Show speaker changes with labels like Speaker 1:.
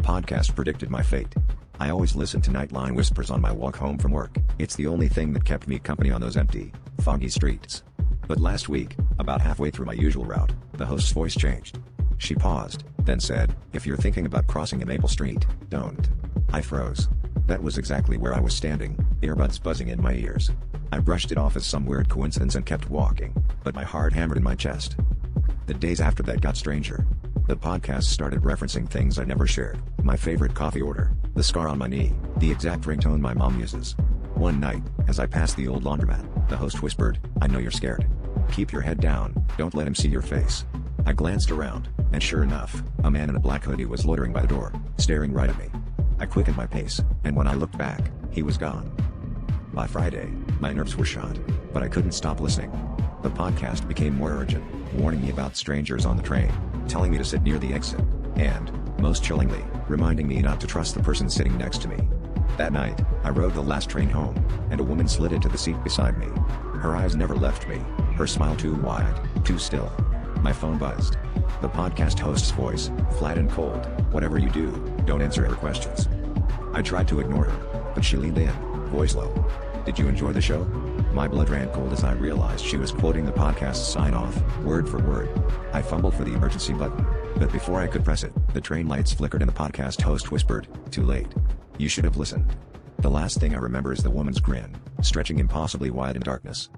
Speaker 1: podcast predicted my fate. I always listened to Nightline Whispers on my walk home from work. It's the only thing that kept me company on those empty, foggy streets. But last week, about halfway through my usual route, the host's voice changed. She paused, then said, "If you're thinking about crossing a Maple Street, don't." I froze. That was exactly where I was standing, earbuds buzzing in my ears. I brushed it off as some weird coincidence and kept walking, but my heart hammered in my chest. The days after that got stranger. The podcast started referencing things I never shared. My favorite coffee order, the scar on my knee, the exact ringtone my mom uses. One night, as I passed the old laundromat, the host whispered, "I know you're scared. Keep your head down, don't let him see your face." I glanced around, and sure enough, a man in a black hoodie was loitering by the door, staring right at me. I quickened my pace, and when I looked back, he was gone. By Friday, my nerves were shot, but I couldn't stop listening. The podcast became more urgent, warning me about strangers on the train, telling me to sit near the exit, and, most chillingly, reminding me not to trust the person sitting next to me. That night, I rode the last train home, and a woman slid into the seat beside me. Her eyes never left me, her smile too wide, too still. My phone buzzed. The podcast host's voice, flat and cold, "Whatever you do, don't answer her questions." I tried to ignore her, but she leaned in, voice low. "Did you enjoy the show?" My blood ran cold as I realized she was quoting the podcast's sign-off, word for word. I fumbled for the emergency button, but before I could press it, the train lights flickered and the podcast host whispered, "Too late. You should have listened." The last thing I remember is the woman's grin, stretching impossibly wide in darkness.